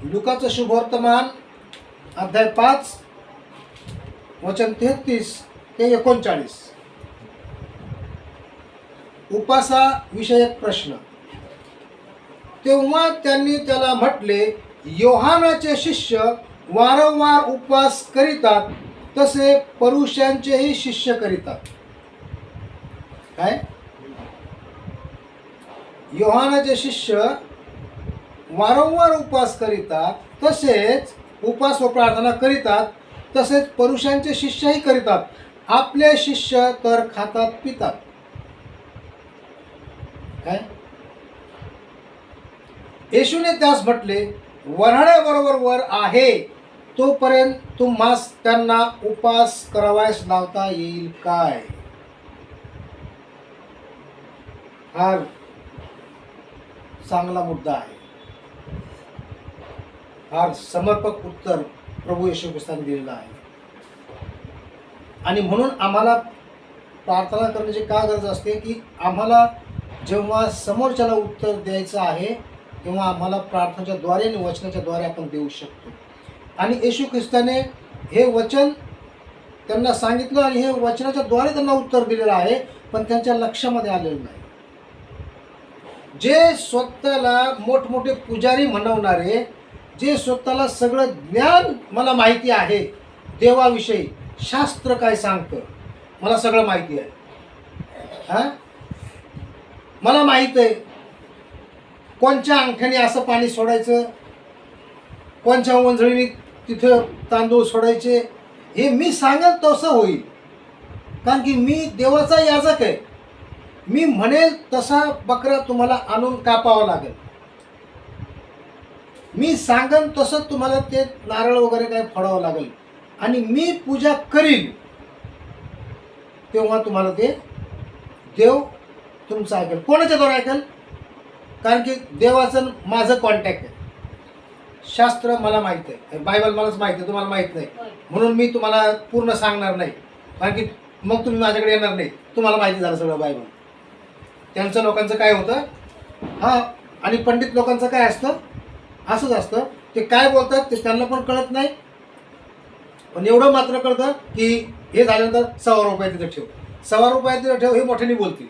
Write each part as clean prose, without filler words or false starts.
लुकाचं शुभवर्तमान अध्याय 5 वचन 33 ते 39. उपासा विषयक प्रश्न. तेव्हा त्यांनी त्याला म्हटले, योहानाचे शिष्य वारंवार उपवास करीतात, तसे परुषांचेही शिष्य करीतात. काय? योहानाचे शिष्य वारंवार उपवास करीतात, तसेच उपवास व प्रार्थना करीतात, तसेच परुषांचे शिष्यही करीतात. आपले शिष्य तर खातात पितात. काय? येशूने त्यास म्हटले, वऱ्हाड्याबरोबर वर आहे तोपर्यंत तुम्हास त्यांना उपवास करावयास लावता येईल काय? फार चांगला मुद्दा आहे. फार समर्पक उत्तर प्रभू येशू ख्रिस्ताने दिलेलं आहे. आणि म्हणून आम्हाला प्रार्थना करण्याची का गरज असते की आम्हाला जेव्हा समोरच्याला उत्तर द्यायचं आहे तेव्हा आम्हाला प्रार्थनेच्या द्वारे आणि वचनाच्या द्वारे आपण देऊ शकतो. आणि येशू ख्रिस्ताने हे वचन त्यांना सांगितलं आणि हे वचनाच्या द्वारे त्यांना उत्तर दिलेलं आहे, पण त्यांच्या लक्षामध्ये आलेलं नाही. जे स्वतःला मोठमोठे पुजारी म्हणवणारे, जे स्वतःला सगळं ज्ञान मला माहिती आहे देवाविषयी, शास्त्र काय सांगतं मला सगळं माहिती आहे, मला माहीत आहे कोणत्या अंगठ्याने असं पाणी सोडायचं, कोणत्या वंजळीने तिथं तांदूळ सोडायचे, हे मी सांगेल तसं होईल. कारण की मी देवाचा याजक आहे. मी म्हणेल तसा बकरा तुम्हाला आणून कापावा लागेल. मी सांगन तसं तुम्हाला ते नारळ वगैरे काय फोडावं लागेल. आणि मी पूजा करील तेव्हा तुम्हाला ते देव तुमचं ऐकेल. कोणाच्या द्वारे ऐकेल? कारण की देवाचं माझं कॉन्टॅक्ट आहे. शास्त्र मला माहीत आहे, बायबल मलाच माहीत आहे, तुम्हाला माहीत नाही. म्हणून मी तुम्हाला पूर्ण सांगणार नाही, कारण की मग तुम्ही माझ्याकडे येणार नाही. तुम्हाला माहिती झालं सगळं बायबल. त्यांचं लोकांचं काय होतं, आणि पंडित लोकांचं काय असतं, असंच असतं. ते काय बोलतात ते त्यांना पण कळत नाही, पण एवढं मात्र कळतं की हे झाल्यानंतर 100 रुपये तिथं ठेव, 100 रुपये तिथं ठेव, हे मोठ्याने बोलतील.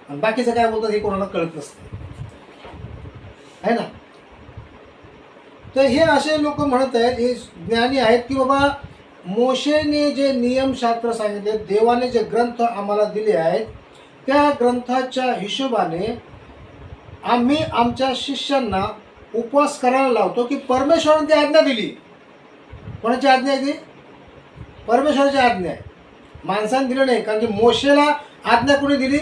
आणि बाकीचं काय बोलतात हे कोणाला कळत नसतं, आहे ना. तर हे असे लोक म्हणत आहेत, हे ज्ञानी आहेत की बाबा मोशेने जे नियमशास्त्र सांगितले, देवाने जे ग्रंथ आम्हाला दिले आहेत, त्या ग्रंथाच्या हिशोबाने आम्ही आमच्या शिष्यांना उपवास करायला लावतो. की परमेश्वराने ती आज्ञा दिली. कोणाची आज्ञा आहे ती? परमेश्वराची आज्ञा आहे. माणसाने दिलं नाही. कारण की मोशेला आज्ञा कोणी दिली?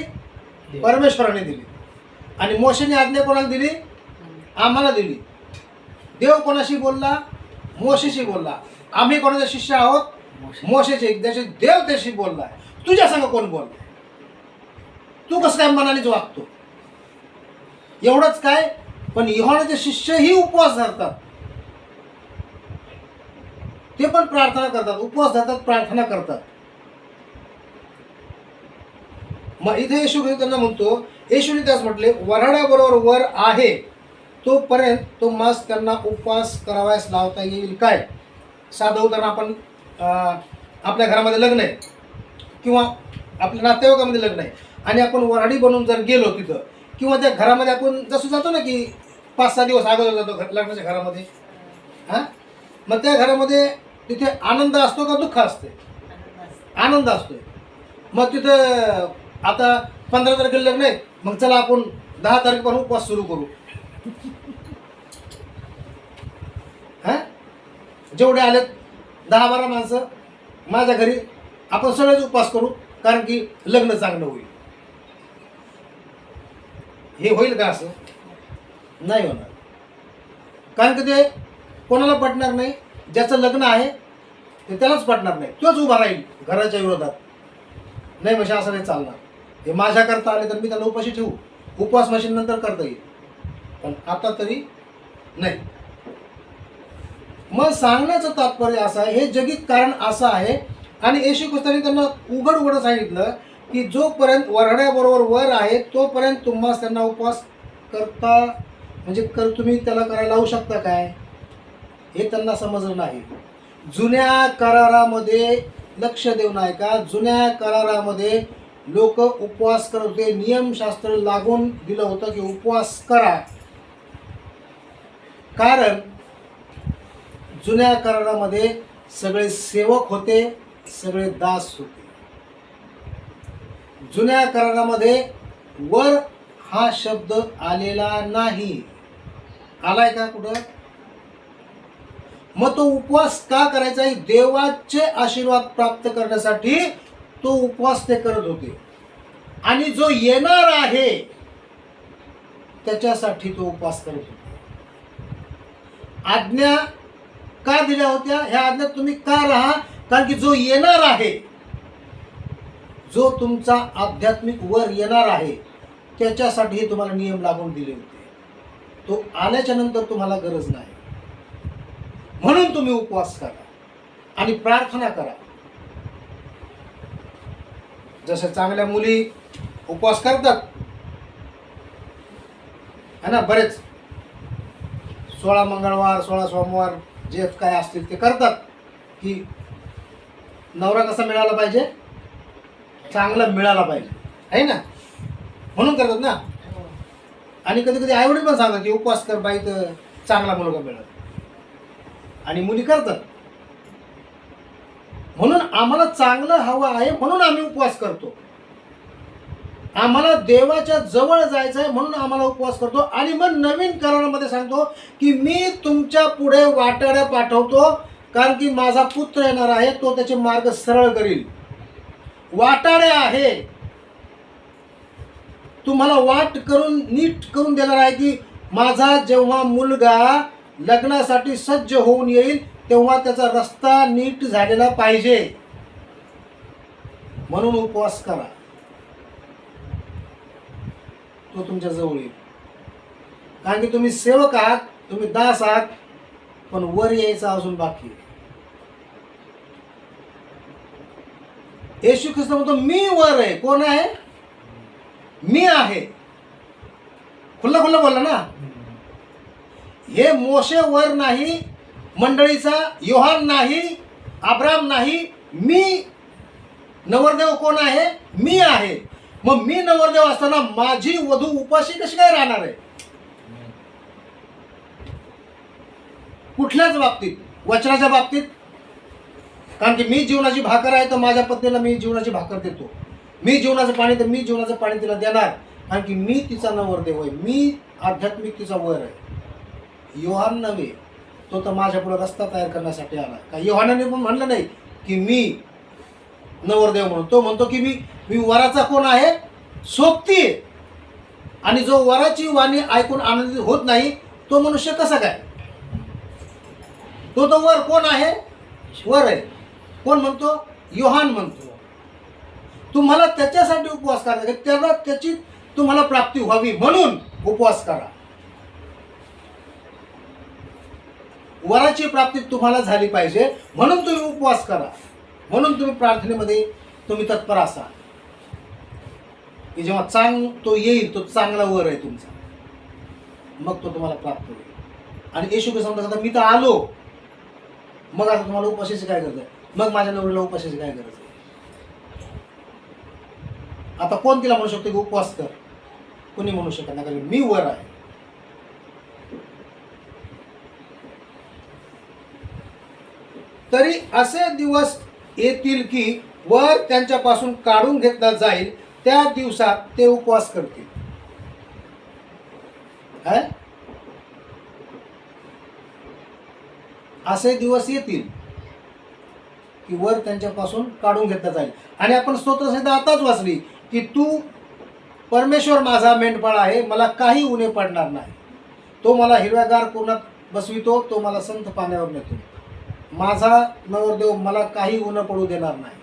परमेश्वराने दिली. आणि मोशेने आज्ञा कोणाला दिली? आम्हाला दिली. देव कोणाशी बोलला? मोशेशी बोलला. आम्ही कोणाचे शिष्य आहोत? मोशेचे. जसे देव त्याशी बोललाय, तुझ्या संग कोण बोललाय? तू कसं काय मनानेच वागतो? एवढंच काय, पण योहानाचे शिष्यही उपवास धरतात. ते पण प्रार्थना करतात, उपवास धरतात, प्रार्थना करतात. मग इथे येशू त्यांना म्हणतो, येशूने त्यास म्हटले, वऱ्हाड्याबरोबर वर आहे तोपर्यंत तुम्हास त्यांना उपवास करावयास लावता येईल काय? साधं उदाहरण, आपण आपल्या घरामध्ये लग्न आहे किंवा आपल्या नातेवाईकामध्ये लग्न आहे आणि आपण वऱ्हाडी बनून जर गेलो तिथं, किंवा त्या घरामध्ये आपण जसं जातो ना की 5-6 दिवस अगोदर जातो लग्नाच्या घरामध्ये, मग त्या घरामध्ये तिथे आनंद असतो का दुःख असते? आनंद असतोय. मग तिथं आता 15 तारखेला लग्न आहे, मग चला आपण 10 तारखेपासून उपवास सुरू करू. जेवढे आलेत 10-12 माणसं माझ्या घरी, आपण सगळेच उपवास करू, कारण की लग्न चांगलं होईल. हे होईल का? असं नाही होणार. कारण की ते कोणाला पटणार नाही. ज्याचं लग्न आहे ते त्यालाच पटणार नाही. तोच उभा राहील घराच्या विरोधात. नाही म्हणजे असं नाही चालणार. हे माझ्याकरता आले तर मी त्याला उपाशी ठेवू. उपवास मशीन नंतर करता येईल, पण आता तरी नाही. मग सांगण्याचं तात्पर्य असं आहे, हे जगित कारण असं आहे. आणि येशू ख्रिस्ताने त्यांना उघड सांगितलं की जोपर्यंत वऱ्हाड्याबरोबर वर आहे तोपर्यंत तुम्हाला त्यांना उपवास करता, म्हणजे तुम्ही त्याला करायला लावू शकता काय? हे त्यांना समजलं नाही. जुन्या करारामध्ये लक्ष देऊन ऐका, जुन्या करारामध्ये लोक उपवास करत होते. नियमशास्त्र लागून दिलं होतं की उपवास करा. कारण जुन्या करारामध्ये सगळे सेवक होते, सगळे दास होते. जुन्या करारामध्ये वर हा शब्द आलेला नाही. आलाय का कुठं? मग तो उपवास का करायचा? देवाचे आशीर्वाद प्राप्त करण्यासाठी तो उपवास ते करत होते. आणि जो येणार आहे त्याच्यासाठी तो उपवास करत होते. आज्ञा का दिल्या होत्या? ह्या आज्ञा तुम्ही का राहा? कारण की जो येणार आहे, जो तुमचा आध्यात्मिक वर येणार आहे, त्याच्यासाठी हे तुम्हाला नियम लागून दिले होते. तो आल्याच्या नंतर तुम्हाला गरज नाही. म्हणून तुम्ही उपवास करा आणि प्रार्थना करा. जसं चांगल्या मुली उपवास करतात है ना, बरेच 16 मंगळवार 16 सोमवार जे काय असतील ते करतात की नवरा कसा मिळाला पाहिजे, चांगला मिळाला पाहिजे आहे ना, म्हणून करतात ना. आणि कधी कधी आईवडील पण सांगतात की उपवास कर बाई तर चांगला मुलगा मिळाला, आणि मुली करतात. म्हणून आम्हाला चांगलं हवं आहे म्हणून आम्ही उपवास करतो. आम्हाला देवाच्या जवळ जायचं आहे म्हणून आम्हाला उपवास करतो. आणि मग नवीन करारामध्ये सांगतो की मी तुमच्या पुढे वाटाड्या पाठवतो, कारण की माझा पुत्र येणार आहे, तो त्याचे मार्ग सरळ करील. वाटाडे आहे, तुम्हाला वाट करून नीट करून देणार आहे की माझा जेव्हा मुलगा लग्नासाठी सज्ज होऊन येईल तेव्हा त्याचा रस्ता नीट झालेला पाहिजे. म्हणून उपवास करा, तो तुमच्या जवळ येईल. कारण की तुम्ही सेवक आहात, तुम्ही दास आहात, पण वर यायचा अजून बाकी आहे. येशू ख्रिस्त म्हणतो मी वर आहे. कोण आहे? मी आहे. खुल्ला खुल्ला बोलला ना. हे मोशे वर नाही, मंडळीचा योहान नाही, अब्राम नाही, मी नवरदेव कोण आहे? मी आहे. मग मी नवरदेव असताना माझी वधू उपाशी कशी काय राहणार आहे? कुठल्याच बाबतीत, वचनाच्या बाबतीत. कारण की मी जीवनाची भाकर आहे तर माझ्या पत्नीला मी जीवनाची भाकर देतो. मी जीवनाचं पाणी तर मी जीवनाचं पाणी तिला देणार, कारण की मी तिचा नवरदेव आहे, मी आध्यात्मिक तिचा वर आहे. योहान नव्हे, तो तर माझ्या पुढे रस्ता तयार करण्यासाठी आला. का योहानाने पण म्हणलं नाही की मी नवरदेव म्हणून. तो म्हणतो की मी वराचा कोण आहे? सोबती. आणि जो वराची वाणी ऐकून आनंदित होत नाही तो मनुष्य कसा काय? तो वर कोण आहे? वर आहे. कोण म्हणतो? योहान म्हणतो. तुम्हाला त्याच्यासाठी उपवास करायचा, त्याला त्याची तुम्हाला प्राप्ती व्हावी म्हणून उपवास करा. वराची प्राप्ती तुम्हाला झाली पाहिजे म्हणून तुम्ही उपवास करा. म्हणून तुम्ही प्रार्थनेमध्ये तुम्ही तत्पर असा की जेव्हा तो येईल, तो चांगला वर आहे तुमचा, मग तो तुम्हाला प्राप्त होईल. आणि येशू ख्रिस्त म्हणतात मी तर आलो, मग आता तुम्हाला उपाशीची काय गरज आहे? मग माझ्या नवरीला उपाशीची काय गरज आहे? आता कोण तिला म्हणू शकतो की उपवास कर? कोणी म्हणू शकत नाही, कारण मी वर आहे. तरी असे दिवस येतील की वर त्यांच्यापासून काढून घेतला जाईल, त्या दिवसात ते उपवास करतील. असे दिवस येतील की वर त्यांच्यापासून काढून घेतला जाईल. आणि आपण स्तोत्रसंहिता आताच वाचली की तू परमेश्वर माझा मेंढपाळ आहे, मला काही उणे पडणार नाही. तो मला हिरव्यागार कुरणात बसवितो, तो मला संत पाण्यावर नेतो. माझा नवरदेव मला काही उणं पडू देणार नाही.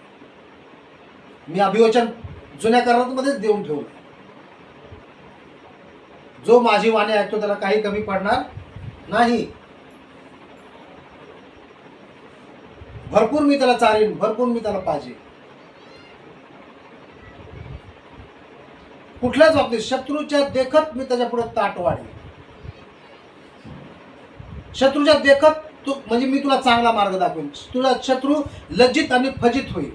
मी अभिवचन जुन्या करारामध्येच देऊन ठेवलं. जो माझी वाणी ऐकतो त्याला काही कमी पडणार नाही. भरपूर मी त्याला चारेन, भरपूर मी त्याला पाहिजे. कुठल्याच बाबतीत शत्रूच्या देखत मी त्याच्या पुढे ताट वाढेन. शत्रूच्या देखत तू म्हणजे मी तुला चांगला मार्ग दाखवेन, तुला शत्रू लज्जित आणि फजित होईल.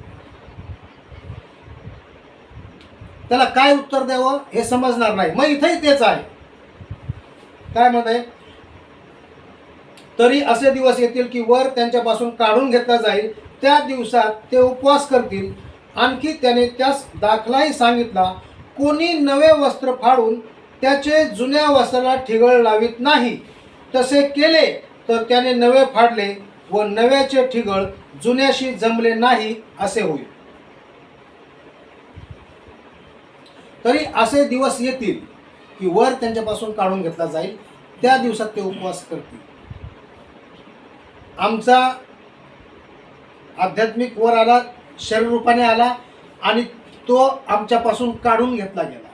त्याला काय उत्तर द्यावं हे समजणार नाही. मग इथेही तेच आहे. काय म्हणत आहे, तरी असे दिवस येतील की वर त्यांच्यापासून काढून घेतला जाईल. त्या दिवसात ते उपवास करतील. आणखी त्याने त्यास दाखलाही सांगितला, कोणी नवे वस्त्र फाडून त्याचे जुन्या वस्त्राला ठिगळ लावित नाही. तसे केले तर त्याने नवे फाडले व नव्याचे ठिगळ जुन्याशी जमले नाही असे होईल. तरी असे दिवस येतील की वर त्यांच्यापासून काढून घेतला जाईल. त्या दिवसात ते उपवास करतील. आमचा आध्यात्मिक वर आला, शरीर रूपाने आला आणि तो आमच्यापासून काढून घेतला गेला.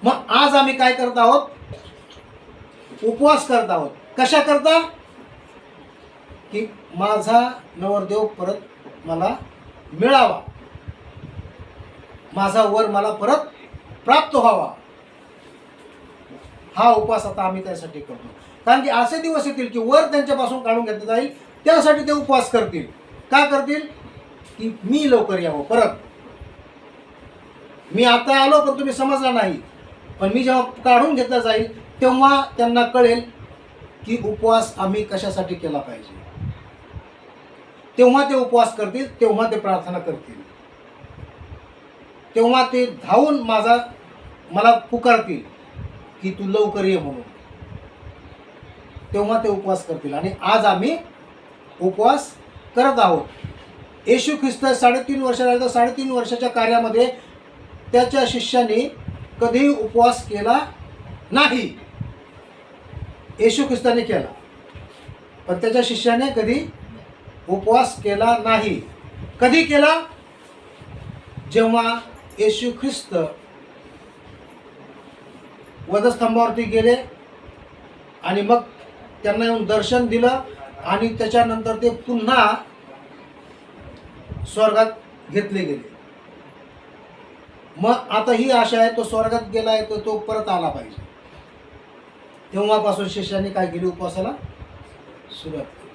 मग आज आम्ही काय करत आहोत? उपवास करत आहोत. कशा करता? की माझा नवरदेव परत मला मिळावा, माझा वर मला परत प्राप्त व्हावा. हा उपवास आता आम्ही त्यासाठी करतो. कारण की असे दिवस येतील की वर त्यांच्यापासून काढून घेतलं जाईल. त्यासाठी ते उपवास करतील. का करतील? की मी लवकर यावं परत. मी आता आलो पण तुम्ही समजला नाही, पण मी जेव्हा काढून घेतला जाईल तेव्हा त्यांना कळेल की उपवास आम्ही कशासाठी केला पाहिजे. तेव्हा ते उपवास करतील, तेव्हा ते प्रार्थना करतील, तेव्हा ते धावून मला पुकारतील की तू लवकर ये म्हणून. तेव्हा ते उपवास करतील. आणि आज आम्ही उपवास करत आहोत. येशू ख्रिस्त 3.5 वर्ष झाले, तर 3.5 वर्षाच्या कार्यामध्ये त्याच्या शिष्यांनी कधीही उपवास केला नाही. येशू ख्रिस्ताने केला, पण त्याच्या शिष्याने कधी उपवास केला नाही. कधी केला? जेव्हा येशू ख्रिस्त वधस्तंभावरती गेले आणि मग त्यांना येऊन दर्शन दिलं आणि त्याच्यानंतर ते पुन्हा स्वर्गात घेतले गेले. मग आता ही आशा आहे, तो स्वर्गात गेला आहे तर तो परत आला पाहिजे. तेव्हापासून शिष्यांनी काय केली? उपवासाला सुरुवात केली.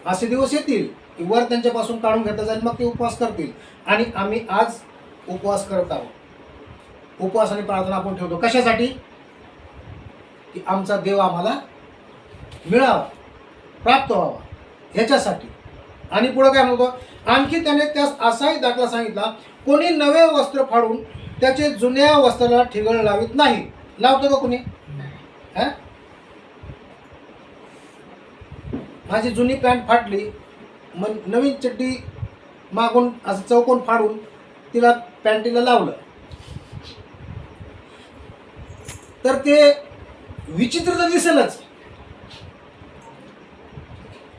असे दिवस येतील की वर त्यांच्यापासून काढून घेतला जाईल, मग ते उपवास करतील. आणि आम्ही आज उपवास करत आहोत. उपवास आणि प्रार्थना आपण ठेवतो. कशासाठी? की आमचा देव आम्हाला मिळावा, प्राप्त व्हावा, ह्याच्यासाठी. आणि पुढे काय म्हणतो? आणखी त्याने त्यास असाही दाखला सांगितला, कोणी नवे वस्त्र फाडून त्याचे जुन्या वस्त्राला ठिगळ लावित नाही. लावतो का कोणी? माझी जुनी पॅन्ट फाटली, मग नवीन चड्डी मागून असं चौकोन फाडून तिला पॅन्टीला लावलं तर ते विचित्र तर दिसेलच,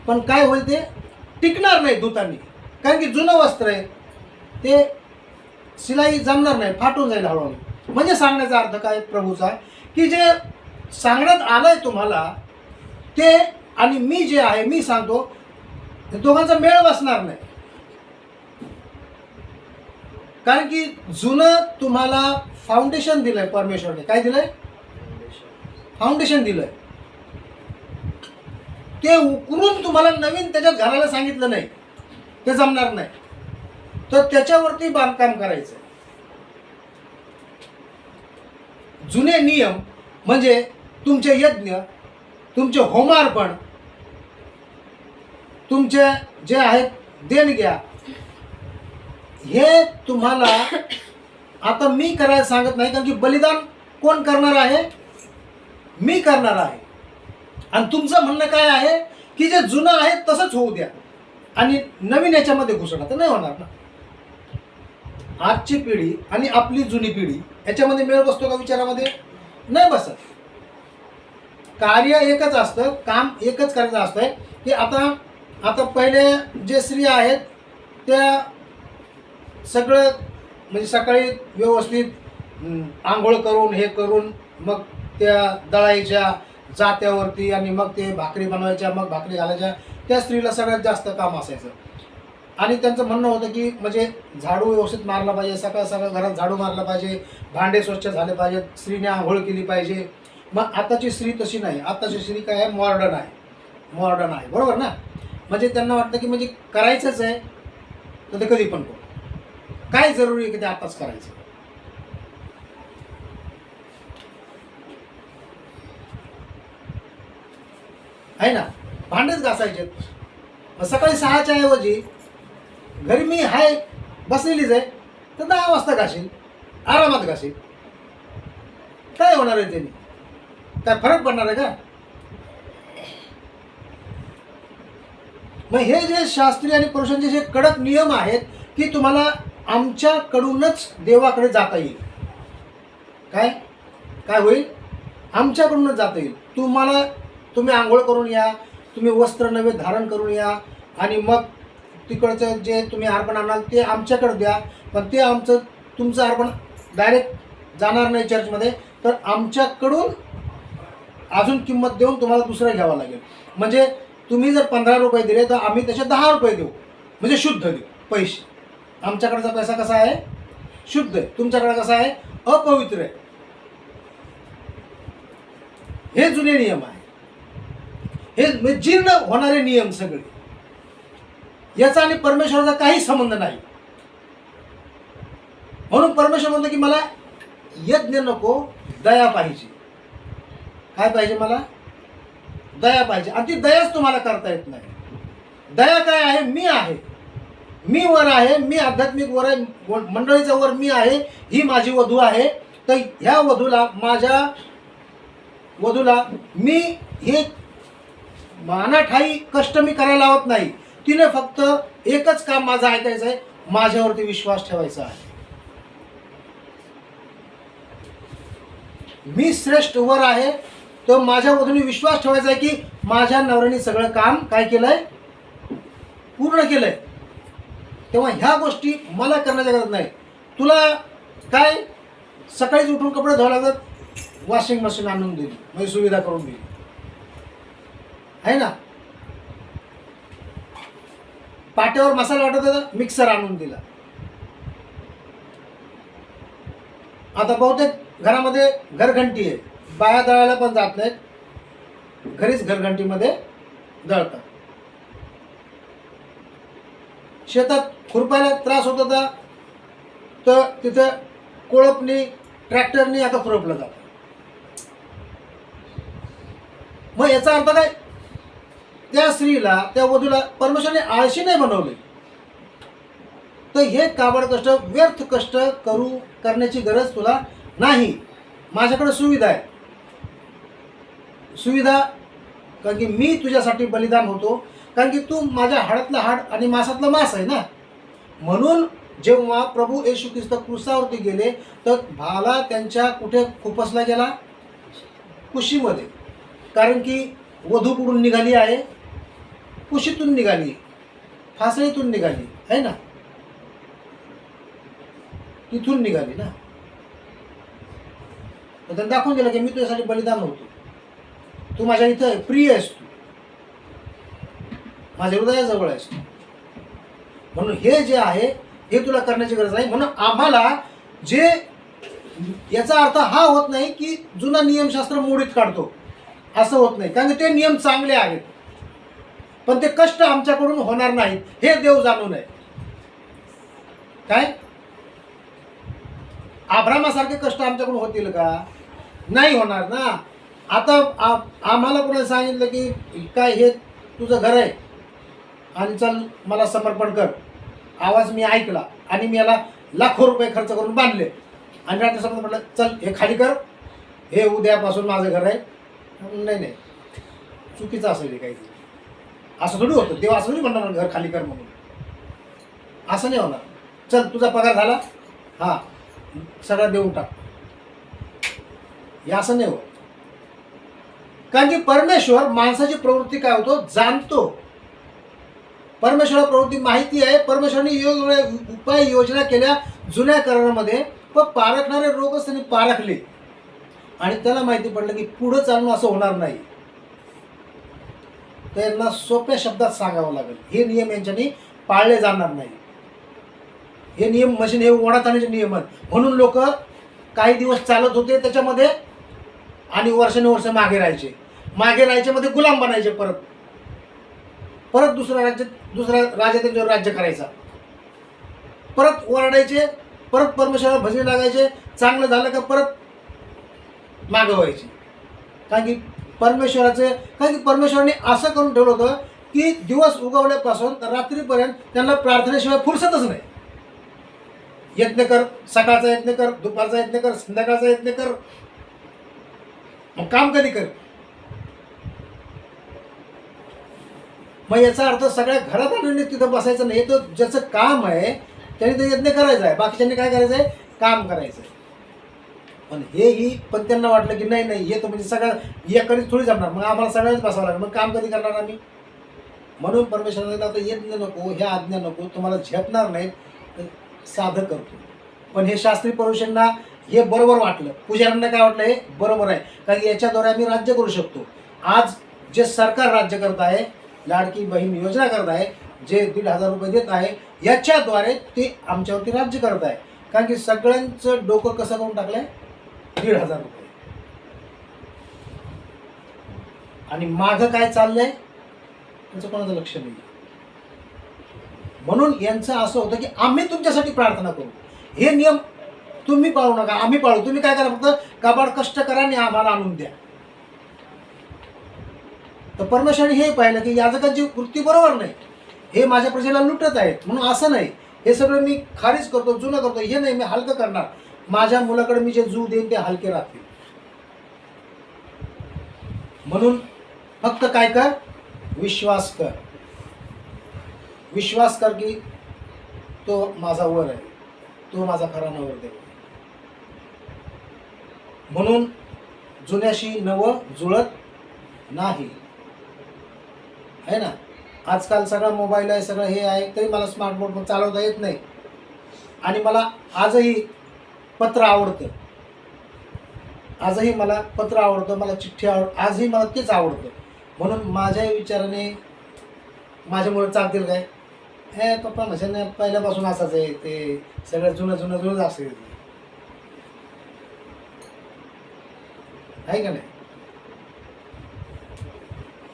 पण काय होईल? ते टिकणार नाही धुतानी. कारण की जुनं वस्त्र आहे, ते शिलाई जमणार नाही, फाटून जाईल हळूहळू. म्हणजे सांगण्याचा अर्थ काय प्रभूचा? की जे सांगण्यात आलंय तुम्हाला ते आणि मी जे आहे मी सांगतो, ते दोघांचा मेळ बसणार नाही. कारण की जुनं तुम्हाला फाउंडेशन दिलंय परमेश्वरने. काय दिलंय? फाउंडेशन दिलंय. ते उकरून तुम्हाला नवीन त्याच्यात घालायला सांगितलं नाही, ते जमणार नाही. तर त्याच्यावरती बांधकाम करायचं. जुने नियम म्हणजे तुमचे यज्ञ, तुमचे होमार्पण, तुमचे जे आहेत देणग्या, हे तुम्हाला आता मी करायला सांगत नाही. कारण की बलिदान कोण करणार आहे? मी करणार आहे. आणि तुमचं म्हणणं काय आहे? की जे जुनं आहे तसंच होऊ द्या आणि नवीन याच्यामध्ये घुसणं. तर नाही होणार ना. आजची पिढी आणि आपली जुनी पिढी याच्यामध्ये मेळ बसतो का विचारामध्ये? नाही बसत. कार्य एकच असतं, काम एकच करायचं असतंय. की आता पहिले जे स्त्रिया आहेत त्या सगळं म्हणजे सकाळी व्यवस्थित आंघोळ करून हे करून मग त्या दळायच्या जात्यावरती आणि मग ते भाकरी बनवायच्या, मग भाकरी घालायच्या. त्या स्त्रीला सगळ्यात जास्त काम असायचं. आणि त्यांचं म्हणणं होतं की म्हणजे झाडू व्यवस्थित मारला पाहिजे, सकाळ सकाळ घरात झाडू मारला पाहिजे, भांडे स्वच्छ झाले पाहिजेत, स्त्रीने आंघोळ केली पाहिजे. मग आताची स्त्री तशी नाही. आताची स्त्री काय आहे, मॉडर्न आहे. मॉडर्न आहे, बरोबर ना. म्हणजे त्यांना वाटतं की म्हणजे करायचंच आहे तर ते कधी पण करू, काय जरुरी आहे की ते आताच करायचं. आहे ना. भांडेच घासायचे, मग सकाळी 6च्या ऐवजी घरी मी आहे बसलेलीच आहे तर 10 वाजता घासील, आरामात घासील. काय होणार आहे त्यांनी, काय फरक पडणार आहे का. मग हे जे शास्त्रीय आणि पुरुषांचे जे कडक नियम आहेत की तुम्हाला आमच्याकडूनच देवाकडे जाता येईल. काय काय होईल, आमच्याकडूनच जाता येईल. तुम्ही आंघोळ करून या, तुम्ही वस्त्र नवे धारण करून या, आणि मग तिकडचं जे तुम्ही अर्पण आणाल ते आमच्याकडे द्या. पण ते तुमचं अर्पण डायरेक्ट जाणार नाही चर्चमध्ये, तर आमच्याकडून अजून किंमत देऊन तुम्हाला दुसरं घ्यावं लागेल. म्हणजे तुम्ही जर 15 रुपये दिले तर आम्ही त्याचे 10 रुपये देऊ, म्हणजे शुद्ध देऊ पैसे. आमच्याकडचा पैसा कसा आहे, शुद्ध आहे. तुमच्याकडे कसा आहे, अपवित्र आहे. हे जुने नियम आहे, हे जीर्ण होणारे नियम सगळे. याचा आणि परमेश्वराचा काही संबंध नाही. म्हणून परमेश्वर म्हणतो की मला यज्ञ नको, दया पाहिजे. काय पाहिजे, मला दया पाहिजे. आणि ती दयाच तुम्हाला करता येत नाही. दया काय आहे, मी आहे, मी वर आहे, मी आध्यात्मिक वर आहे, मंडळीचा वर मी आहे, ही माझी वधू आहे. तर ह्या वधूला, माझ्या वधूला मी हे मानाठाई कष्ट मी करायला लावत नाही. तिने फक्त एकच काम माझं ऐकायचं आहे, माझ्यावरती विश्वास ठेवायचा आहे. मी श्रेष्ठ वर आहे, तर माझ्या वधूने विश्वास ठेवायचा आहे की माझ्या नवऱ्याने सगळं काम काय केलंय, पूर्ण केलंय. तेव्हा ह्या गोष्टी मला करण्याची गरज नाही. तुला काय सकाळीच उठून कपडे धुवायला लागतात, वॉशिंग मशीन आणून दिली, म्हणजे सुविधा करून दिली आहे ना. पाट्यावर मसाला वाटत होता, मिक्सर आणून दिला. आता बहुतेक घरामध्ये घरघंटी आहे, बाया दळायला पण जात नाहीत, घरीच घरघंटीमध्ये दळतात. शेतात खुरपायला त्रास होत होता तर तिथं कोळपणी, ट्रॅक्टरनी आता खुरपलं जातं. मग याचा अर्थ काय, त्या स्त्रीला, त्या वधूला परमेश्वराने आळशी नाही बनवले. तर हे काबड कष्ट, व्यर्थ कष्ट करण्याची गरज तुला नाही. माझ्याकडे सुविधा आहे. सुविधा, कारण की मी तुझ्यासाठी बलिदान होतो, कारण की तू माझ्या हाडातला हाड आणि मांसातला मांस आहे ना. म्हणून जेव्हा प्रभू येशू ख्रिस्त क्रूसावरती गेले तर भाला त्यांच्या कुठे खुपसला गेला, कुशीमध्ये. कारण की वधू कुठून निघाली आहे, कुशीतून निघाली, फासळीतून निघाली आहे ना, तिथून निघाली ना. तर त्यांनी दाखवून दिलं की मी तुझ्यासाठी बलिदान होतो, तू माझ्या इथं आहे, प्रिय आहेस, तू माझ्या हृदयाजवळ आहेस. म्हणून हे जे आहे हे तुला करण्याची गरज नाही. म्हणून आम्हाला जे, याचा अर्थ हा होत नाही की जुना नियमशास्त्र मोडीत काढतो, असं होत नाही. कारण ते नियम चांगले आहेत, पण ते कष्ट आमच्याकडून होणार नाहीत, हे देव जाणून आहे. काय अब्रामासारखे कष्ट आमच्याकडून होतील का, नाही होणार ना. आता आम्हाला कोणी सांगितलं की काय हे तुझं घर आहे आणि चल मला समर्पण कर, आवाज मी ऐकला आणि मी याला लाखो रुपये खर्च करून बांधले, आणि रात्री समजा म्हटलं चल हे खाली कर, हे उद्यापासून माझं घर आहे. नाही नाही, चुकीचं असेल काही, असं थोडी होतं. तेव्हा असं थोडी म्हणणार घर खाली कर म्हणून, असं नाही होणार. चल तुझा पगार झाला, हां सगळं देऊन टाक, हे असं नाही होत. कारण की परमेश्वर माणसाची प्रवृत्ती काय होतो जाणतो. परमेश्वराला प्रवृत्ती माहिती आहे. परमेश्वराने वेगवेगळ्या उपाय योजना केल्या जुन्या करारामध्ये, पण पारखणारे लोकच त्यांनी पारखले आणि त्याला माहिती पडलं की पुढं चालून असं होणार नाही. त्यांना सोप्या शब्दात सांगावं लागेल, हे नियम यांच्यानी पाळले जाणार नाही. हे नियम मशीन, हे ओढा ताणीचे नियम आहेत. म्हणून लोक काही दिवस चालत होते, त्याच्यामध्ये आणि वर्षानुवर्ष मागे राहायचे मध्ये गुलाम बनायचे, परत दुसऱ्या राजा त्यांच्यावर राज्य करायचा, परत ओरडायचे, परत परमेश्वराला भजनी लागायचे, चांगलं झालं का परत मागं व्हायचे. कारण की परमेश्वराने असं करून ठेवलं होतं की दिवस उगवल्यापासून तर रात्रीपर्यंत त्यांना प्रार्थनेशिवाय फुरसतच नाही. यज्ञ कर, सकाळचा यज्ञ कर, दुपारचा यज्ञ कर, संध्याकाळचा यज्ञ कर, मग काम कधी कर. मग याचा अर्थ सगळ्या घरात आणून तिथं बसायचं नाही, तर ज्याचं काम आहे त्यांनी ते यज्ञ करायचं आहे, बाकीच्यांनी काय करायचं आहे, काम करायचं आहे. पण त्यांना वाटलं की नाही हे तर म्हणजे सगळं एकरीच थोडी जमणार, मग आम्हाला सगळ्यांच बसावं लागेल, मग काम कधी करणार आम्ही. म्हणून परमेश्वराने आता यज्ञ नको, ह्या आज्ञा नको, तुम्हाला झेपणार नाही, साधं करतो. पण हे शास्त्री पुरुषांना हे बरोबर वाटलं, पुजाऱ्यांना काय वाटलं, हे बरोबर आहे, कारण याच्याद्वारे आम्ही राज्य करू शकतो. आज जे सरकार राज्य करत आहे, लाडकी बहीण योजना करत आहे, जे 1,500 रुपये देत आहे, याच्याद्वारे ते आमच्यावरती राज्य करत आहे. कारण की सगळ्यांचं डोकं कसं करून टाकलंय, 1,500 रुपये. आणि मागं काय चाललंय त्याचं कोणाचं लक्ष नाही. म्हणून यांचं असं होतं की आम्ही तुमच्यासाठी प्रार्थना करू, हे नियम तुम्ही पाळू नका, आम्ही पाळू. तुम्ही काय करा, फक्त काबाड कष्ट करा आणि आम्हाला आणून द्या. तर परमेश्वराने हे पाहिलं की याजकांची वृत्ती बरोबर नाही, हे माझ्या प्रजेला लुटत आहेत. म्हणून असं नाही, हे सगळं मी खारीज करतो, जुनं करतो, हे नाही, मी हलकं करणार. माझ्या मुलाकडे मी जे जीव देईन ते हलके राहतील. म्हणून फक्त काय कर, विश्वास कर की तो माझा वर आहे, तो माझा खरा नवरदेव. म्हणून जुन्याशी नवं जुळत नाही, आहे ना. आजकाल सगळं मोबाईल आहे, सगळं हे आहे, तरी मला स्मार्टफोन चालवता येत नाही. आणि मला आजही पत्र आवडतं, मला चिठ्ठी आजही मला तेच आवडतं. म्हणून माझ्याही विचाराने माझ्यामुळे चालतील काय, हे पप्पा म्हशाने पहिल्यापासून असंच आहे, ते सगळं जुनं असेल, आहे का नाही.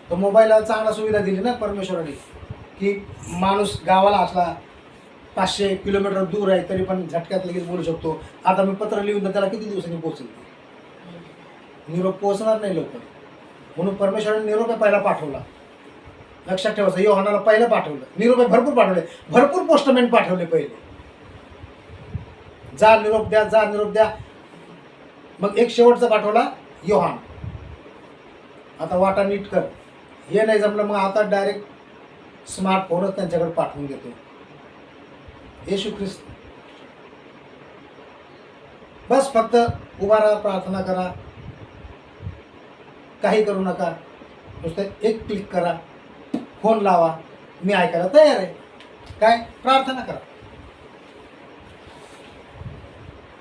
तर मोबाईलला चांगला सुविधा दिली ना परमेश्वराने, की माणूस गावाला असला 500 किलोमीटर दूर आहे तरी पण झटक्यात लगेच बोलू शकतो. आता मी पत्र लिहून तर त्याला किती दिवसांनी पोहोचेल, निरोप पोहोचणार नाही लवकर. म्हणून परमेश्वराने निरोप पहिला पाठवला, लक्षात ठेवायचं. योहानाला पहिलं पाठवलं, निरोप भरपूर पाठवले, भरपूर पोस्टमॅन पाठवले पहिले. जा निरोप द्या. मग एक शेवटचा पाठवला योहान, आता वाटा नीट कर. हे नाही जमलं मग आता डायरेक्ट स्मार्टफोनच त्यांच्याकडे पाठवून देतो, येशू ख्रिस्त. बस फक्त उभा राहा, प्रार्थना करा, काही करू नका, नुसतं एक क्लिक करा, फोन लावा, मी ऐकायला तयार आहे. काय, प्रार्थना करा.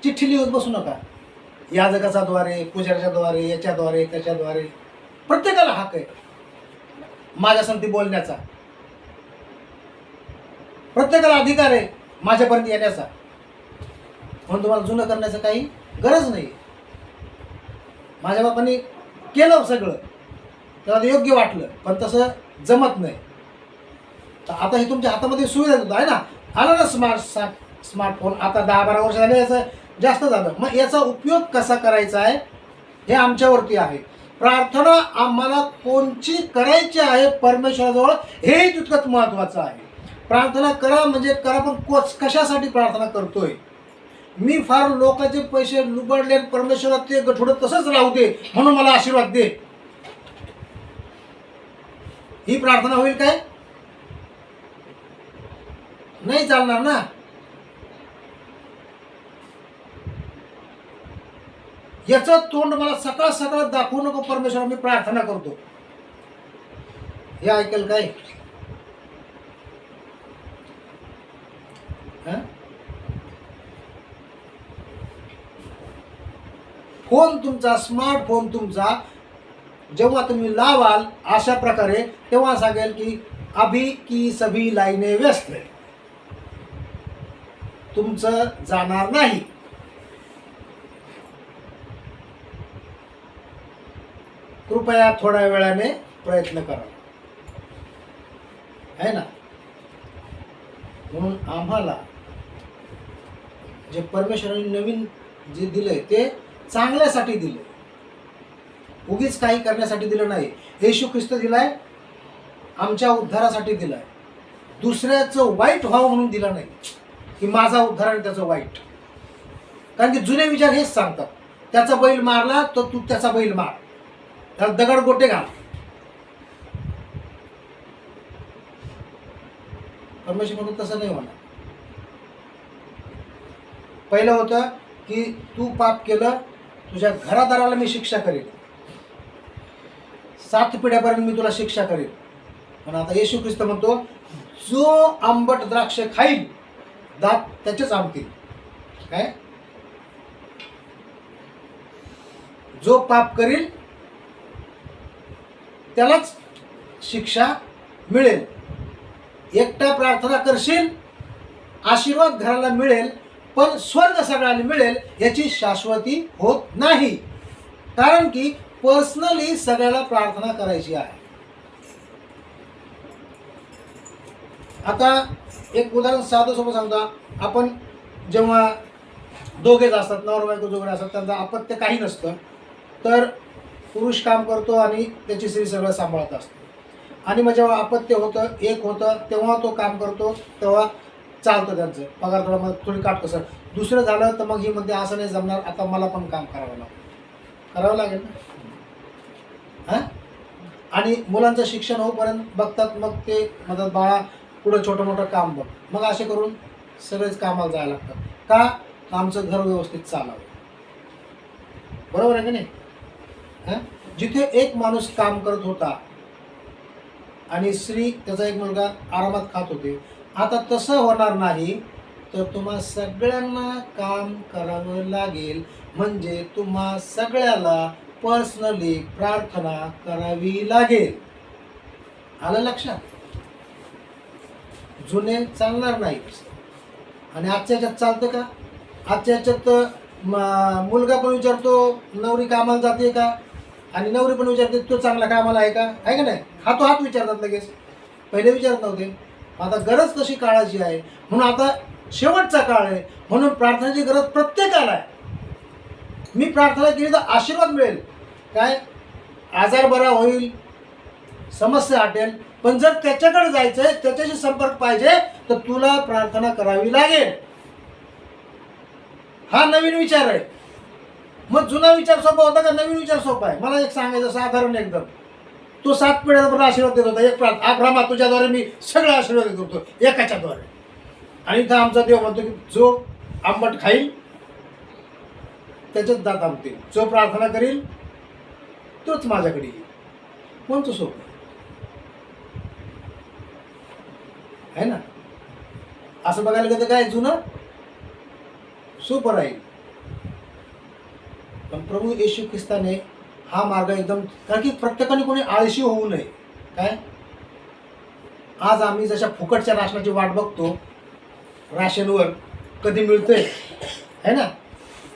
चिठ्ठी लिहत बसू नका, याजकाच्या द्वारे, पुजाऱ्याच्या द्वारे, याच्याद्वारे त्याच्याद्वारे. प्रत्येकाला हक आहे माझ्या संगती बोलण्याचा, प्रत्येकाला अधिकार आहे माझ्यापर्यंत येण्याचा. म्हणून तुम्हाला जुनं करण्याचं काही गरज नाही. माझ्या बापाने केलं सगळं, त्याला ते योग्य वाटलं, पण तसं जमत नाही. तर आता हे तुमच्या हातामध्ये सुविधा देतो आहे ना, आला ना स्मार्टफोन. आता 10-12 वर्ष झाले, याचं जास्त झालं. मग याचा उपयोग कसा करायचा आहे हे आमच्यावरती आहे. प्रार्थना आम्हाला कोणची करायची आहे परमेश्वराजवळ, हेही तितकंच महत्त्वाचं आहे. प्रार्थना करा म्हणजे करा, पण कशासाठी प्रार्थना करतोय. मी फार लोकांचे पैसे लुबडले, परमेश्वरात ते गठुडं तसंच राहू दे म्हणून मला आशीर्वाद दे, ही प्रार्थना होईल काय, नाही चालणार ना. याचं तोंड मला सकाळ सकाळ दाखवू नको परमेश्वर, मी प्रार्थना करतो, हे ऐकेल काय. फोन तुमचा, स्मार्टफोन तुमचा जेव्हा तुम्ही लावाल अशा प्रकारे, तेव्हा सांगेल की अभी की सभी लाईने व्यस्त आहे, तुमचं जाणार नाही. कृपया थोड्या वेळाने प्रयत्न करा, आहे ना. म्हणून आम्हाला जे परमेश्वराने नवीन जे दिलंय ते चांगल्यासाठी दिलंय, उगीच काही करण्यासाठी दिलं नाही. येशू ख्रिस्त दिलाय आमच्या उद्धारासाठी दिलाय, दुसऱ्याचं वाईट व्हावं म्हणून दिला नाही की माझा उद्धार आणि त्याचं वाईट. कारण की जुने विचार हेच सांगतात, त्याचा बैल मारला तर तू त्याचा बैल मार, त्याला दगड गोटे घाल. परमेश्वर म्हणून तसं नाही होणार. पहिलं होतं की तू पाप केलं, तुझ्या घरादाराला मी शिक्षा करेन, 7 पिढ्यापर्यंत मी तुला शिक्षा करेन. पण आता येशू ख्रिस्त म्हणतो, जो आंबट द्राक्ष खाईल दात त्याचेच आंबतील. काय? जो पाप करील त्यालाच शिक्षा मिळेल. एकटा प्रार्थना करशील, आशीर्वाद घराला मिळेल, पण स्वर्ग सगळ्यांना मिळेल याची शाश्वती होत नाही. कारण की पर्सनली सगळ्याला प्रार्थना करायची आहे. आता एक उदाहरण साधं सोपं सांगता. आपण जेव्हा दोघेच असतात, नवरा बायको जोडे असतात, त्यांचं अपत्य काही नसतं, तर पुरुष काम करतो आणि त्याची स्त्री सगळं सांभाळत असते. आणि मग जेव्हा अपत्य होतं, एक होतं, तेव्हा तो काम करतो, तेव्हा चालतं त्यांचं, पगार थोडी काटकसर. दुसरं झालं तर मग ही म्हणते असं नाही जमणार, आता मला पण काम करावं लागेल ना. हां. आणि मुलांचं शिक्षण होईपर्यंत बघतात, मग ते म्हणतात बाळा पुढं छोटं मोठं काम बघ. मग असे करून सगळेच कामाला जायला लागतात. का? आमचं घर व्यवस्थित चालावं. बरोबर आहे की नाही? हां. जिथे एक माणूस काम करत होता आणि स्त्री, त्याचा एक मुलगा आरामात खात होते, आता तसं होणार नाही. तर तुम्हा सगळ्यांना काम करावं लागेल. म्हणजे तुम्हा सगळ्याला पर्सनली प्रार्थना करावी लागेल. आलं लक्षात? जुने चालणार नाही. आणि आजच्या ह्याच्यात चालतं का? आजच्या ह्याच्यात मुलगा पण विचारतो नवरी कामाला जाते का, आणि नवरी पण विचारते तो चांगला कामाला आहे का, आहे का नाही? हात विचारतात लगेच. पहिले विचारत नव्हते. आता गरज कशी काळाची आहे, म्हणून आता शेवटचा काळ आहे, म्हणून प्रार्थनेची गरज प्रत्येकाला आहे. मी प्रार्थना केली तर आशीर्वाद मिळेल. काय? आजार बरा होईल, समस्या हटेल. पण जर त्याच्याकडे जायचंय, त्याच्याशी संपर्क पाहिजे, तर तुला प्रार्थना करावी लागेल. हा नवीन विचार आहे. मग जुना विचार सोपा होता का नवीन विचार सोपा आहे? मला एक सांगायचं साधारण एकदम. तो 7 पिढ्यांपर्यंत आशीर्वाद देत होता. एक अब्रामा तुझ्याद्वारे मी सगळं आशीर्वाद देत होतो एकाच्या द्वारे. आणि इथं आमचा देव म्हणतो की जो आंबट खाईल त्याच्याच दात आंबतील, जो प्रार्थना करील तोच माझ्याकडे येईल. कोणतं सोपं आहे ना? असं बघायला गेलं काय जुनं सोपं राहील. पण प्रभू येशू ख्रिस्ताने हा मार्ग एकदम, कारण की प्रत्येकाने कोणी आळशी होऊ नये. काय? आज आम्ही जशा फुकटच्या राशनाची वाट बघतो, राशनवर कधी मिळतंय, है ना?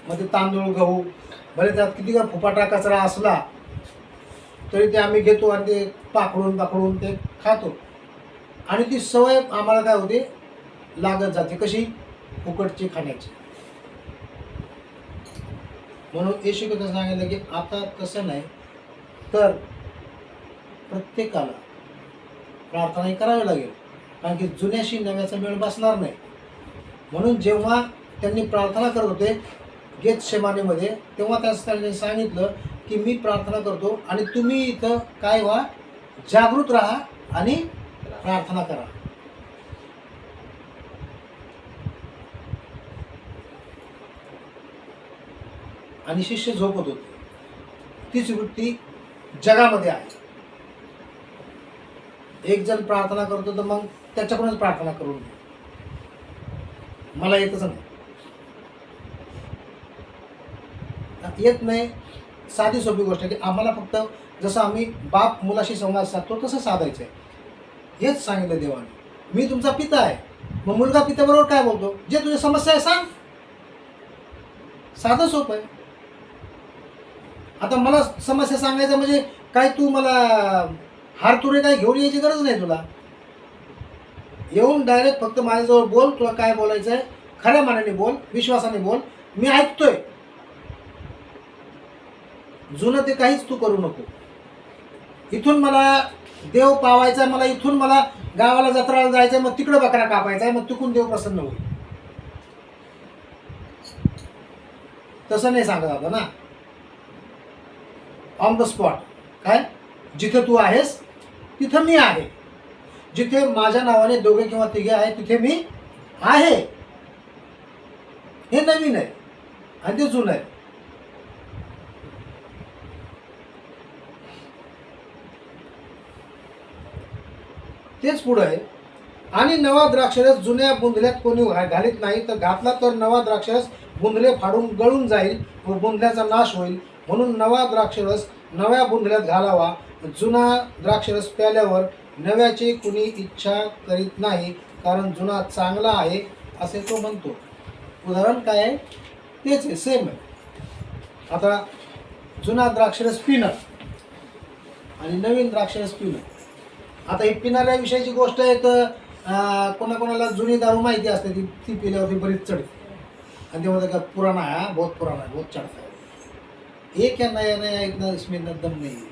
मग ते तांदूळ गहू भले त्यात किती का फुपाटा कचरा असला तरी ते आम्ही घेतो आणि ते पाकडून ते खातो. आणि ती सवय आम्हाला काय होते, लागत जाते. कशी? फुकटची खाण्याची. म्हणून येशू ख्रिस्ताने सांगितलं की आता तसं नाही, तर प्रत्येकाला प्रार्थना करावी लागेल. कारण की जुन्याशी नव्याचा मेळ बसणार नाही. म्हणून जेव्हा त्यांनी प्रार्थना करत होते गेतशेमानेमध्ये, तेव्हा त्यांनी सांगितलं की मी प्रार्थना करतो आणि तुम्ही इथं काय व्हा, जागृत राहा आणि प्रार्थना करा. आणि शिष्य झोपत होते. तीच वृत्ती जगामध्ये आहे. एक जण प्रार्थना करतो तर मग त्याच्याकडूनच प्रार्थना करून घे, मला येतच नाही. येत नाही. साधी सोपी गोष्ट आहे की आम्हाला फक्त जसं आम्ही बाप मुलाशी संवाद साधतो तसं साधायचं आहे. हेच सांगितलं देवाने, मी तुमचा पिता आहे. मग मुलगा पित्याबरोबर काय बोलतो? जे तुझी समस्या आहे सांग. साधं सोपं आहे. आता मला समस्या सांगायचं म्हणजे काय तू मला हार तुरे काय घेऊन यायची गरज नाही तुला. येऊन डायरेक्ट फक्त माझ्याजवळ बोल, तुला काय बोलायचं आहे खऱ्या मनाने बोल, विश्वासाने बोल, मी ऐकतोय. जुनं ते काहीच तू करू नको. इथून मला देव पावायचा, मला इथून मला गावाला जत्राला जायचंय, मग तिकडे बकरा कापायचा आहे, मग तिकडून देव प्रसन्न होईल. तसं नाही सांगत आता ना. On the spot. काय, जिथे तू आहेस तिथं मी आहे. जिथे माझ्या नावाने दोघे किंवा तिघे आहे तिथे मी आहे. हे नवीन आहे आणि ते जुनं आहे. तेच पुढं आहे. आणि नवा द्राक्षरस जुन्या बुंदल्यात कोणी घालीत नाही, तर घातला तर नवा द्राक्षरस बुंदले फाडून गळून जाईल व बुंदल्याचा नाश होईल. म्हणून नवा द्राक्षरस नव्या बुंदल्यात घालावा. जुना द्राक्षरस प्याल्यावर नव्याची कुणी इच्छा करीत नाही, कारण जुना चांगला आहे असे तो म्हणतो. उदाहरण काय आहे? तेच आहे, सेम आहे. आता जुना द्राक्षरस पिणं आणि नवीन द्राक्षरस पिणं. आता ही पिणाऱ्या विषयाची गोष्ट आहे, तर कोणाकोणाला जुनी दारू माहिती असते, ती पिल्यावरती बरीच चढते. आणि ते म्हणतात का पुराणा आहे, बहुत पुराणा आहे, बहुत चढता है. एक या नया नया इतना इसमें दम नहीं है.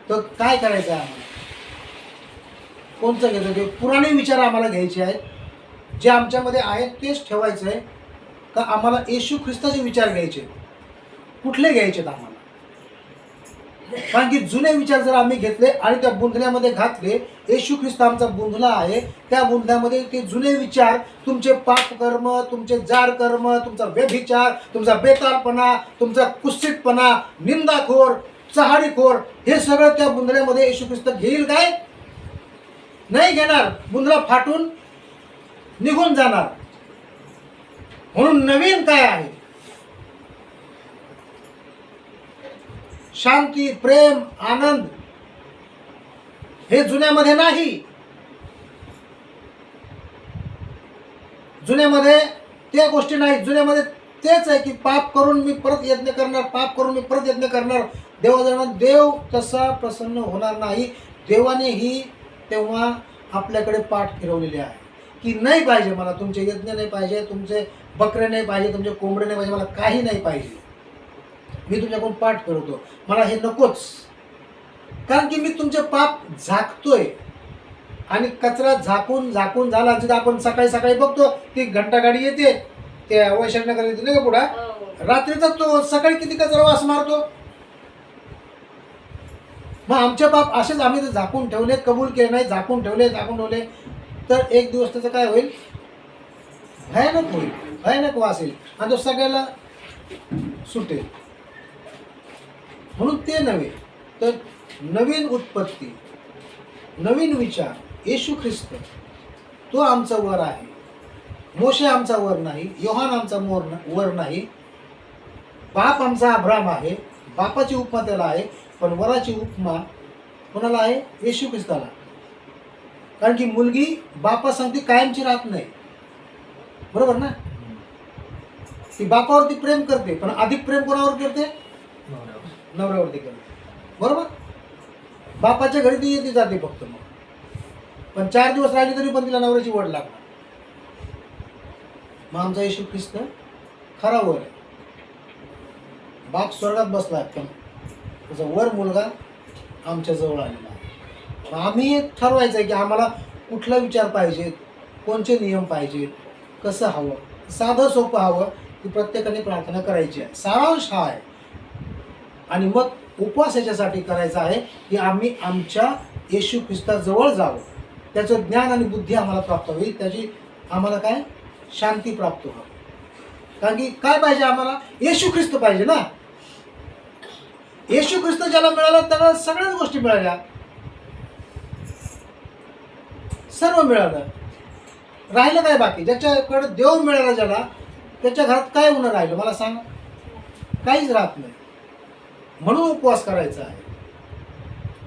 तर काय करायचं आहे आम्हाला? कोणतं घ्यायचं? ते पुराणे विचार आम्हाला घ्यायचे आहेत, जे आमच्यामध्ये आहेत तेच ठेवायचं आहे, का आम्हाला येशू ख्रिस्ताचे विचार घ्यायचे? कुठले घ्यायचेत आम्हाला? कारण की जुने विचार जर आम्ही घेतले आणि त्या बुंदल्यामध्ये घातले, येशू ख्रिस्त आमचा बुंदला आहे, त्या बुंदल्यामध्ये ते जुने विचार, तुमचे पाप कर्म, तुमचे जार कर्म, तुमचा व्यभिचार, तुमचा बेतालपणा, तुमचा कुस्सीतपणा, निंदाखोर, चहाडीखोर, हे सगळं त्या बुंदल्यामध्ये येशू ख्रिस्त घेईल काय? नाही घेणार. बुंदला फाटून निघून जाणार. म्हणून नवीन काय आहे? शांती, प्रेम, आनंद, हे जुन्यामध्ये नाही. जुन्यामध्ये त्या गोष्टी नाही. जुन्यामध्ये तेच आहे की पाप करून मी परत यत्न करणार, पाप करून मी परत यत्न करणार. देवाजवळ देव तसा प्रसन्न होणार नाही. देवानेही तेव्हा आपल्याकडे पाठ फिरवलेले आहे की नाही पाहिजे मला, तुमचे यज्ञ नाही पाहिजे, तुमचे बकरे नाही पाहिजे, तुमचे कोंबडे नाही पाहिजे, मला काही नाही पाहिजे. मी तुमच्याकडून पाठ फिरवतो, मला हे नकोच. कारण की मी तुमचे पाप झाकतोय. आणि कचरा झाकून झाकून झाला. जिथं आपण सकाळी सकाळी बघतो ती घंटागाडी येते, ते वैशाखनगर येते नाही का पुढा, रात्रीचा तो सकाळी किती कचरा वास मारतो. मग आमचे पाप असेच आम्ही जर झाकून ठेवले, कबूल केले नाही, झाकून ठेवले, तर एक दिवस त्याचं काय होईल? भयानक होईल, भयानक वास येईल आणि तो सगळ्याला सुटेल. म्हणून ते नव्हे, तर नवीन उत्पत्ती, नवीन विचार, येशू ख्रिस्त, तो आमचा वर आहे. मोशे आमचा वर नाही, योहान आमचा वर नाही. बाप आमचा अब्राम आहे, बापाची उपमा त्याला आहे, पण वराची उपमा कोणाला आहे? येशू ख्रिस्ताला. कारण की मुलगी बापा सांगते कायमची राहत नाही, बरोबर ना? ती बापावरती प्रेम करते, पण अधिक प्रेम कोणावर करते? नवऱ्यावरती करते, बरोबर? बापाच्या घरी ती येते जाते फक्त, मग पण 4 दिवस राहिली तरी पण तिला नवऱ्याची वड लागणार. मग आमचा येशू ख्रिस्त खरा वर आहे. बाप स्वर्गात बसला, पण त्याचा वर मुलगा आमच्या जवळ आलेला आहे. आम्ही ठरवायचं आहे की आम्हाला कुठला विचार पाहिजेत, कोणते नियम पाहिजेत, कसं हवं. साधं सोपं हवं, की प्रत्येकाने प्रार्थना करायची आहे. सारांश हा आहे. आणि मग उपवास याच्यासाठी करायचा आहे की आम्ही आमच्या येशू ख्रिस्ताजवळ जावं, त्याचं ज्ञान आणि बुद्धी आम्हाला प्राप्त होईल, त्याची आम्हाला काय शांती प्राप्त व्हावी. कारण की काय पाहिजे आम्हाला? येशू ख्रिस्त पाहिजे ना. येशू ख्रिस्त ज्याला मिळाला त्याला सगळ्याच गोष्टी मिळाल्या, सर्व मिळालं. राहिलं काय बाकी? ज्याच्याकडे देव मिळाला ज्याला, त्याच्या घरात काय उन्हा राहिलं मला सांग? काहीच राहत नाही. म्हणून उपवास करायचा आहे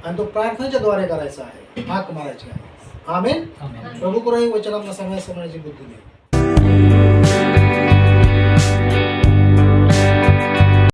आणि तो प्रार्थनेच्या द्वारे करायचा आहे, हाक मारायची आहे. आमेन. प्रभू करो ही वचन आपल्या सगळ्या समजण्याची बुद्धी दे.